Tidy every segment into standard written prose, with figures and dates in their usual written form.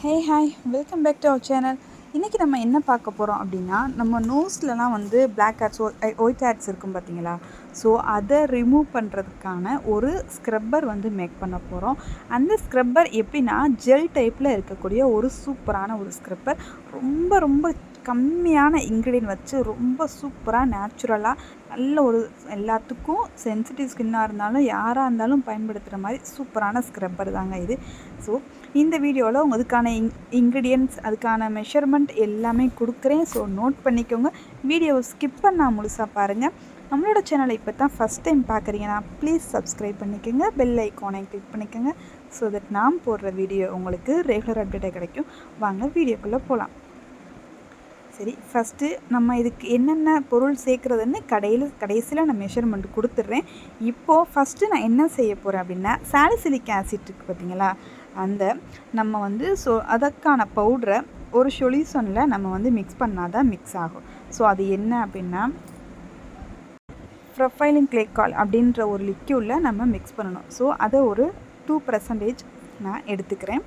Hey hi welcome back to our channel. இன்றைக்கி நம்ம என்ன பார்க்க போகிறோம் அப்படின்னா, நம்ம நோஸ்லலாம் வந்து பிளாக் ஹேட்ஸ் ஒயிட் ஹேட்ஸ் இருக்கும் பார்த்தீங்களா? ஸோ அதை ரிமூவ் பண்ணுறதுக்கான ஒரு ஸ்க்ரப்பர் வந்து மேக் பண்ண போகிறோம். அந்த ஸ்க்ரப்பர் எப்படின்னா ஜெல் டைப்பில் இருக்கக்கூடிய ஒரு சூப்பரான ஒரு ஸ்க்ரப்பர். ரொம்ப ரொம்ப கம்மியான இன்க்ரீடியன்ட் வச்சு ரொம்ப சூப்பராக நேச்சுரலாக நல்ல ஒரு எல்லாத்துக்கும் சென்சிட்டிவ் ஸ்கின்னாக இருந்தாலும் யாராக இருந்தாலும் பயன்படுத்துகிற மாதிரி சூப்பரான ஸ்க்ரப்பர் தாங்க இது. ஸோ இந்த வீடியோவில் அதுக்கான இன்க்ரீடியன்ட்ஸ் அதுக்கான மெஷர்மெண்ட் எல்லாமே கொடுக்குறேன். ஸோ நோட் பண்ணிக்கோங்க. வீடியோவை ஸ்கிப் பண்ணால் முழுசாக பாருங்கள். நம்மளோட சேனலை இப்போ தான் ஃபஸ்ட் டைம் பார்க்குறீங்கன்னா ப்ளீஸ் சப்ஸ்கிரைப் பண்ணிக்கோங்க, பெல் ஐக்கானை கிளிக் பண்ணிக்கோங்க. ஸோ தட் நான் போடுற வீடியோ உங்களுக்கு ரெகுலர் அப்டேட்டாக கிடைக்கும். வாங்க வீடியோக்குள்ளே போகலாம். சரி, ஃபஸ்ட்டு நம்ம இதுக்கு என்னென்ன பொருள் சேர்க்குறதுன்னு கடைசியில் நான் மெஷர்மெண்ட் கொடுத்துட்றேன். இப்போது ஃபஸ்ட்டு நான் என்ன செய்ய போகிறேன் அப்படின்னா, சாலிசிலிக் ஆசிட் இருக்குது பார்த்தீங்களா, அந்த நம்ம வந்து அதற்கான பவுட்ரை ஒரு சொல்யூஷனில் நம்ம வந்து மிக்ஸ் பண்ணால் தான் மிக்ஸ் ஆகும். ஸோ அது என்ன அப்படின்னா, ப்ரொஃபைலிங் கிளைகால் அப்படின்ற ஒரு லிக்யூடில் நம்ம மிக்ஸ் பண்ணணும். ஸோ அதை ஒரு 2% நான் எடுத்துக்கிறேன்.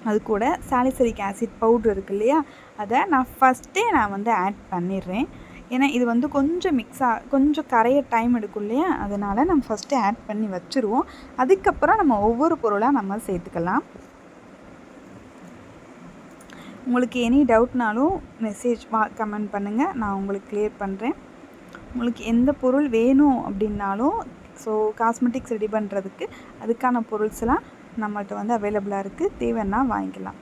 அது கூட சாலிசிலிக் ஆசிட் பவுட்ரு இருக்குது இல்லையா, அதை நான் ஃபஸ்ட்டே நான் வந்து ஆட் பண்ணிடுறேன். ஏன்னா இது வந்து கொஞ்சம் கரைய டைம் எடுக்கும் இல்லையா, அதனால் நம்ம ஃபஸ்ட்டு ஆட் பண்ணி வச்சுருவோம். அதுக்கப்புறம் நம்ம ஒவ்வொரு பொருளாக நம்ம சேர்த்துக்கலாம். உங்களுக்கு எனி டவுட்னாலும் கமெண்ட் பண்ணுங்கள், நான் உங்களுக்கு கிளியர் பண்ணுறேன். உங்களுக்கு எந்த பொருள் வேணும் அப்படின்னாலும் காஸ்மெட்டிக்ஸ் ரெடி பண்ணுறதுக்கு அதுக்கான பொருள்ஸ்லாம் நம்மள்கிட்ட வந்து அவைலபிளாக இருக்குது, தேவைன்னா வாங்கிக்கலாம்.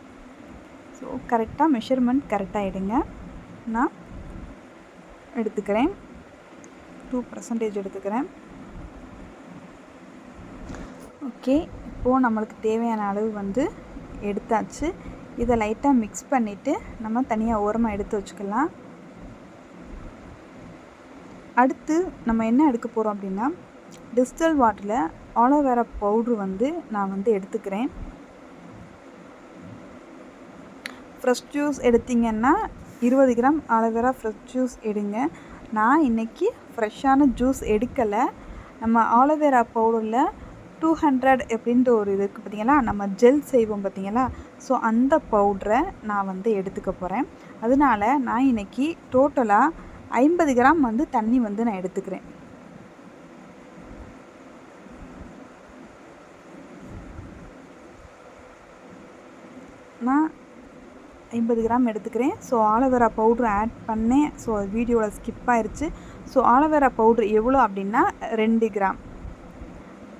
ஸோ கரெக்டாக மெஷர்மெண்ட் கரெக்டாக எடுங்க. நான் எடுத்துக்கிறேன் 2% எடுத்துக்கிறேன். ஓகே, இப்போது நம்மளுக்கு தேவையான அளவு வந்து எடுத்தாச்சு. இதை லைட்டாக மிக்ஸ் பண்ணிவிட்டு நம்ம தனியாக ஓரமாக எடுத்து வச்சுக்கலாம். அடுத்து நம்ம என்ன எடுக்க போகிறோம் அப்படின்னா, டிஸ்டில் வாட்டரில் ஆலோவேரா பவுட்ரு வந்து நான் வந்து எடுத்துக்கிறேன். ஃப்ரெஷ் ஜூஸ் எடுத்திங்கன்னா 20 கிராம் ஆலோவேரா ஃப்ரெஷ் ஜூஸ் எடுங்க. நான் இன்றைக்கி ஃப்ரெஷ்ஷான ஜூஸ் எடுக்கலை. நம்ம ஆலோவேரா பவுடரில் 200 அப்படின்ற ஒரு இது இருக்குது பார்த்தீங்களா, நம்ம ஜெல் செய்வோம் பார்த்தீங்களா, ஸோ அந்த பவுட்ரை நான் வந்து எடுத்துக்க போகிறேன். அதனால் நான் இன்றைக்கி டோட்டலாக 50 கிராம் வந்து தண்ணி வந்து நான் எடுத்துக்கிறேன். நான் 50 கிராம் எடுத்துக்கிறேன். ஸோ ஆலோவேரா பவுட்ரு ஆட் பண்ணேன். ஸோ அது வீடியோவில் ஸ்கிப் ஆயிடுச்சு. ஸோ ஆலோவேரா பவுட்ரு எவ்வளோ அப்படின்னா 2 கிராம்,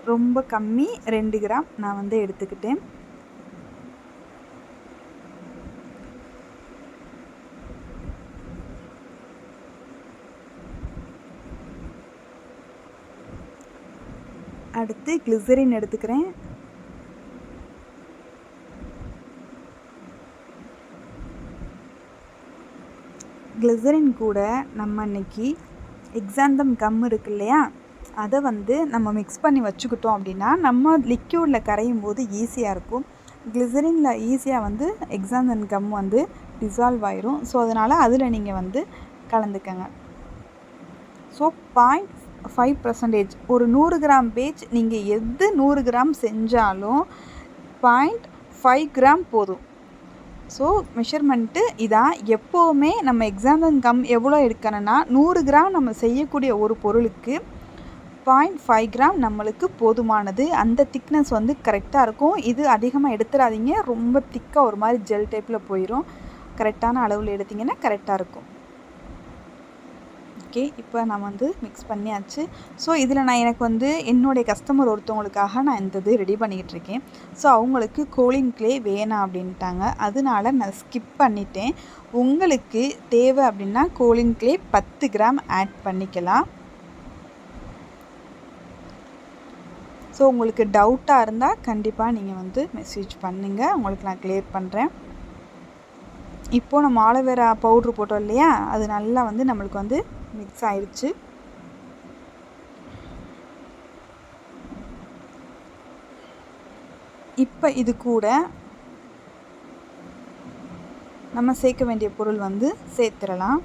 ரொம்ப கம்மி, 2 கிராம் நான் வந்து எடுத்துக்கிட்டேன். அடுத்து கிளிசரின் எடுத்துக்கிறேன். கிளிசரின் கூட நம்ம இன்றைக்கி எக்ஸாந்தம் கம் இருக்குது இல்லையா, அதை வந்து நம்ம மிக்ஸ் பண்ணி வச்சுக்கிட்டோம் அப்படின்னா நம்ம லிக்யூடில் கரையும் போது ஈஸியாக இருக்கும். கிளிசரினில் ஈஸியாக வந்து எக்ஸாந்தம் கம் வந்து டிசால்வ் ஆயிரும். ஸோ அதனால் அதில் நீங்கள் வந்து கலந்துக்கங்க. ஸோ 0.5% ஒரு 100 கிராம் பேட்ச் நீங்கள் 100 கிராம் செஞ்சாலும் 0.5 கிராம் போதும். ஸோ மெஷர்மெண்ட்டு இதான். எப்போவுமே நம்ம எக்ஸாந்தம் கம் எவ்வளோ எடுக்கணும்னா 100 கிராம் நம்ம செய்யக்கூடிய ஒரு பொருளுக்கு 0.5 கிராம் நம்மளுக்கு போதுமானது. அந்த திக்னஸ் வந்து கரெக்டாக இருக்கும். இது அதிகமாக எடுத்துடாதீங்க, ரொம்ப திக்காக ஒரு மாதிரி ஜெல் டைப்பில் போயிடும். கரெக்டான அளவில் எடுத்திங்கன்னா கரெக்டாக இருக்கும். ஓகே, இப்போ நான் வந்து மிக்ஸ் பண்ணியாச்சு. ஸோ இதில் நான் எனக்கு வந்து என்னுடைய கஸ்டமர் ஒருத்தவங்களுக்காக நான் இந்த இது ரெடி பண்ணிக்கிட்டுருக்கேன். ஸோ அவங்களுக்கு கோலின் க்ளே வேணாம் அப்படின்ட்டாங்க, அதனால நான் ஸ்கிப் பண்ணிட்டேன். உங்களுக்கு தேவை அப்படின்னா கோலின் க்ளே 10 கிராம் ஆட் பண்ணிக்கலாம். ஸோ உங்களுக்கு டவுட்டாக இருந்தால் கண்டிப்பாக நீங்கள் வந்து மெசேஜ் பண்ணுங்கள், உங்களுக்கு நான் கிளியர் பண்ணுறேன். இப்போது நம்ம ஆலோவேரா பவுட்ரு போட்டோம் இல்லையா, அது நல்லா வந்து நம்மளுக்கு வந்து மிக்ஸ் ஆயிடுச்சு. இப்போ இது கூட நம்ம சேர்க்க வேண்டிய பொருள் வந்து சேர்த்துடலாம்.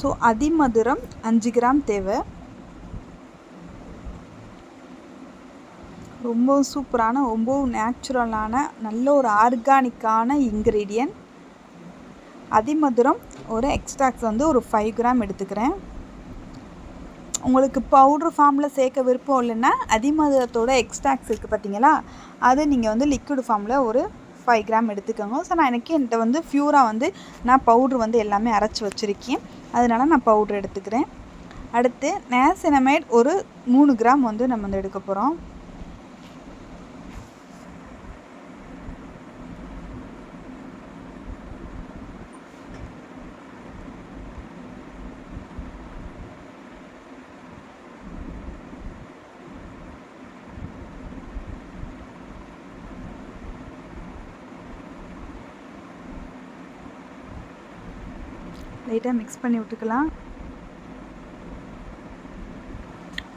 ஸோ அதிமதுரம் 5 கிராம் தேவை. ரொம்ப சூப்பரான ரொம்ப நேச்சுரலான நல்ல ஒரு ஆர்கானிக்கான இன்க்ரீடியன்ட். அதிமதுரம் ஒரு எக்ஸ்ட்ராக்ட்ஸ் வந்து ஒரு 5 கிராம் எடுத்துக்கிறேன். உங்களுக்கு பவுட்ரு ஃபார்மில் சேர்க்க விருப்பம் இல்லைன்னா அதிமதுரத்தோட எக்ஸ்ட்ராக்ட்ஸ் இருக்குது பார்த்தீங்களா, அது நீங்கள் வந்து லிக்விட் ஃபார்மில் ஒரு 5 கிராம் எடுத்துக்கோங்க. ஸோ என்கிட்ட வந்து ப்யூராக வந்து நான் பவுட்ரு வந்து எல்லாமே அரைச்சி வச்சுருக்கேன், அதனால் நான் பவுட்ரு எடுத்துக்கிறேன். அடுத்து நியாசினமைட் ஒரு 3 கிராம் வந்து நம்ம வந்து எடுக்க போகிறோம். லைட்டாக மிக்ஸ் பண்ணி விட்டுக்கலாம்.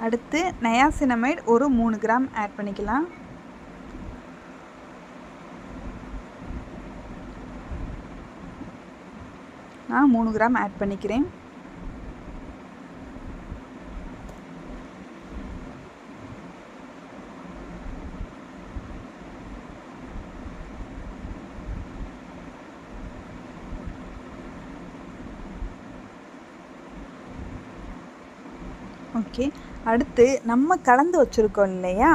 அடுத்து நயாசினமைட் ஒரு 3 கிராம் ஆட் பண்ணிக்கலாம். நான் 3 கிராம் ஆட் பண்ணிக்கிறேன். ஓகே, அடுத்து நம்ம கலந்து வச்சுருக்கோம் இல்லையா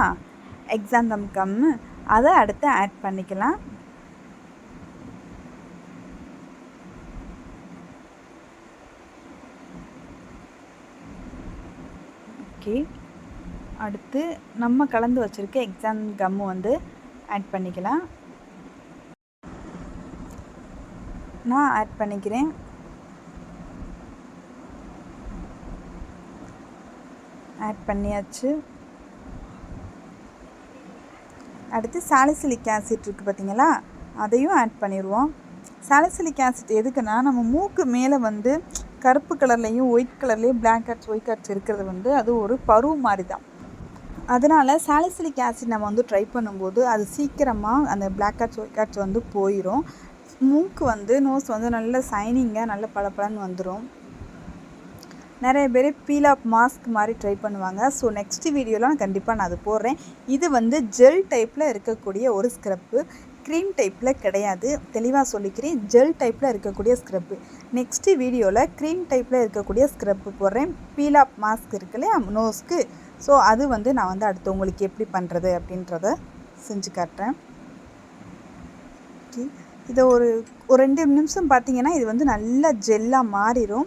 எக்ஸாந்தம் கம், அதை அடுத்து ஆட் பண்ணிக்கலாம். ஓகே, அடுத்து நம்ம கலந்து வச்சுருக்க எக்ஸாந்தம் கம்மு வந்து ஆட் பண்ணிக்கலாம். நான் ஆட் பண்ணிக்கிறேன். ஆட் பண்ணியாச்சு. அடுத்து சாலிசிலிக் ஆசிட் இருக்குது பார்த்தீங்களா, அதையும் ஆட் பண்ணிடுவோம். சாலிசிலிக் ஆசிட் எதுக்குன்னா, நம்ம மூக்கு மேலே வந்து கருப்பு கலர்லேயும் ஒயிட் கலர்லேயும் பிளாக் ஹெட்ஸ் ஒயிட் ஹெட்ஸ் இருக்கிறது வந்து அது ஒரு பருவ மாதிரி தான். அதனால் சாலிசிலிக் ஆசிட் நம்ம வந்து ட்ரை பண்ணும்போது அது சீக்கிரமாக அந்த பிளாக் ஹெட்ஸ் ஒயிட் ஹெட்ஸ் வந்து போயிடும். மூக்கு வந்து நோஸ் வந்து நல்ல சைனிங்காக நல்ல பளபளன்னு வந்துடும். நிறைய பேர் பீல் ஆஃப் மாஸ்க் மாதிரி ட்ரை பண்ணுவாங்க. ஸோ நெக்ஸ்ட் வீடியோவில் கண்டிப்பாக நான் அது போடுறேன். இது வந்து ஜெல் டைப்பில் இருக்கக்கூடிய ஒரு ஸ்க்ரப்பு, க்ரீம் டைப்பில் கிடையாது. தெளிவாக சொல்லிக்கிறேன், ஜெல் டைப்பில் இருக்கக்கூடிய ஸ்க்ரப்பு. நெக்ஸ்ட் வீடியோவில் க்ரீம் டைப்பில் இருக்கக்கூடிய ஸ்க்ரப்பு போடுறேன். பீல் ஆஃப் மாஸ்க் இருக்கு இல்லையா நோஸ்க்கு, ஸோ அது வந்து நான் வந்து அடுத்து உங்களுக்கு எப்படி பண்ணுறது அப்படின்றத செஞ்சு காட்டுறேன். இதை ஒரு 2 நிமிஷம் பார்த்தீங்கன்னா இது வந்து நல்லா ஜெல்லாக மாறிடும்.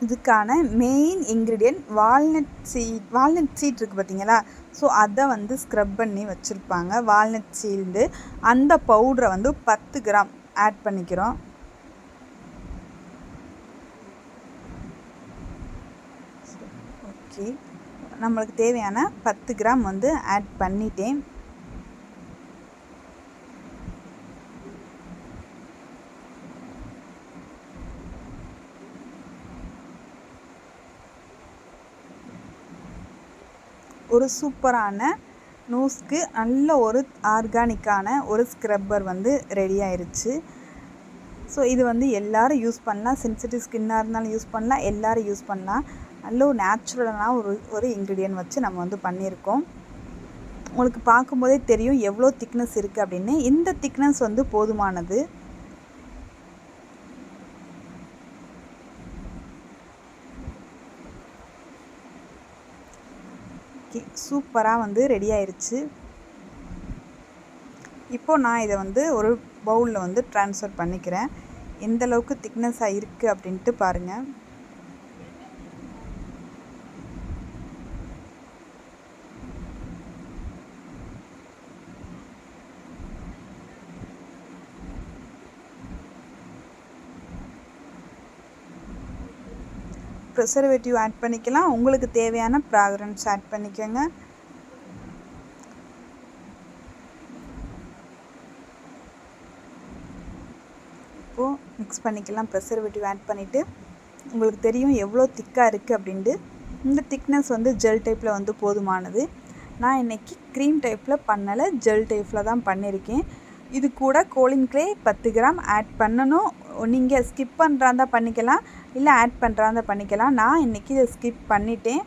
இதுக்கான மெயின் இன்க்ரீடியன்ட் வால்நட் சீட் இருக்குது பார்த்தீங்களா, ஸோ அதை வந்து ஸ்க்ரப் பண்ணி வச்சுருப்பாங்க. வால்நட் சீல்டு அந்த பவுடரை வந்து 10 கிராம் ஆட் பண்ணிக்கிறோம். ஓகே, நம்மளுக்கு தேவையான 10 கிராம் வந்து ஆட் பண்ணிட்டேன். ஒரு சூப்பரான நோஸ்க்கு நல்ல ஒரு ஆர்கானிக்கான ஒரு ஸ்க்ரப்பர் வந்து ரெடி ஆயிடுச்சு. ஸோ இது வந்து எல்லோரும் யூஸ் பண்ணலாம். சென்சிட்டிவ் ஸ்கின்னாக இருந்தாலும் யூஸ் பண்ணலாம், எல்லோரும் யூஸ் பண்ணலாம். நல்ல ஒரு நேச்சுரலான ஒரு இன்க்ரீடியன்ட் வச்சு நம்ம வந்து பண்ணியிருக்கோம். உங்களுக்கு பார்க்கும்போதே தெரியும் எவ்வளோ திக்னஸ் இருக்குது அப்படின்னு. இந்த திக்னஸ் வந்து போதுமானது. சூப்பராக வந்து ரெடி ஆயிடுச்சு. இப்போது நான் இதை வந்து ஒரு பவுலில் வந்து ட்ரான்ஸ்ஃபர் பண்ணிக்கிறேன். எந்த அளவுக்கு திக்னஸாக இருக்குது அப்படின்ட்டு பாருங்கள். ப்ரிசர்வேட்டிவ் ஆட் பண்ணிக்கலாம். உங்களுக்கு தேவையான ஃப்ராக்ரன்ஸ் ஆட் பண்ணிக்கோங்க. இப்போது மிக்ஸ் பண்ணிக்கலாம். ப்ரிசர்வேட்டிவ் ஆட் பண்ணிவிட்டு உங்களுக்கு தெரியும் எவ்வளோ திக்காக இருக்குது அப்படின்ட்டு. இந்த திக்னஸ் வந்து ஜெல் டைப்பில் வந்து போதுமானது. நான் இன்றைக்கி க்ரீம் டைப்பில் பண்ணலை, ஜெல் டைப்பில் தான் பண்ணியிருக்கேன். இது கூட கோலின் க்ளே 10 கிராம் ஆட் பண்ணணும். நீங்கள் ஸ்கிப் பண்ணுறாந்தா பண்ணிக்கலாம், இல்லை ஆட் பண்ணுறாந்தா பண்ணிக்கலாம். நான் இன்றைக்கி இதை ஸ்கிப் பண்ணிட்டேன்.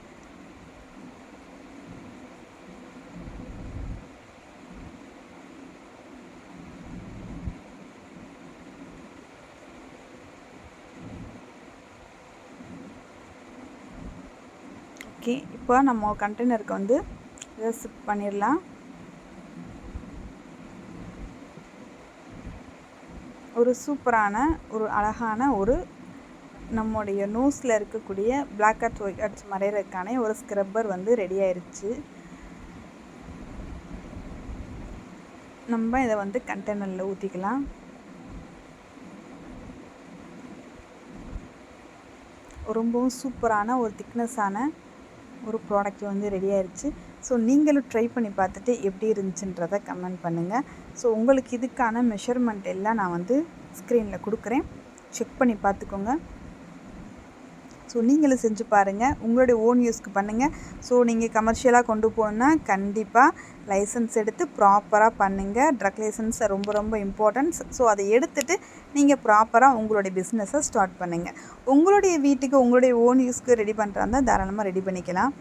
ஓகே, இப்போ நம்ம கண்டெய்னருக்கு வந்து இதை சிப் பண்ணிடலாம். ஒரு சூப்பரான, ஒரு அழகான, ஒரு நம்முடைய நோஸில் இருக்கக்கூடிய பிளாக் ஹெட்ஸ் ஒயிட் ஹெட்ஸ் மறைகிறதுக்கான ஒரு ஸ்க்ரப்பர் வந்து ரெடி ஆயிடுச்சு. நம்ம இதை வந்து கண்டெய்னரில் ஊற்றிக்கலாம். ரொம்பவும் சூப்பரான ஒரு திக்னஸான ஒரு ப்ராடக்ட் வந்து ரெடி ஆயிடுச்சு. ஸோ நீங்களும் ட்ரை பண்ணி பார்த்துட்டு எப்படி இருந்துச்சுன்றதை கமெண்ட் பண்ணுங்கள். ஸோ உங்களுக்கு இதுக்கான மெஷர்மெண்ட் எல்லாம் நான் வந்து ஸ்க்ரீனில் கொடுக்குறேன், செக் பண்ணி பார்த்துக்கோங்க. ஸோ நீங்களும் செஞ்சு பாருங்கள், உங்களுடைய ஓன் யூஸ்க்கு பண்ணுங்கள். ஸோ நீங்கள் கமர்ஷியலாக கொண்டு போகணுன்னா கண்டிப்பாக லைசன்ஸ் எடுத்து ப்ராப்பராக பண்ணுங்கள். ட்ரக் லைசன்ஸ் ரொம்ப ரொம்ப இம்பார்ட்டன்ஸ். ஸோ அதை எடுத்துகிட்டு நீங்கள் ப்ராப்பராக உங்களுடைய பிஸ்னஸை ஸ்டார்ட் பண்ணுங்கள். உங்களுடைய வீட்டுக்கு உங்களுடைய ஓன் யூஸ்க்கு ரெடி பண்ணுறாந்தா தாராளமாக ரெடி பண்ணிக்கலாம்.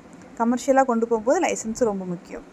கமர்ஷியலாக கொண்டு போகும்போது லைசன்ஸ் ரொம்ப முக்கியம்.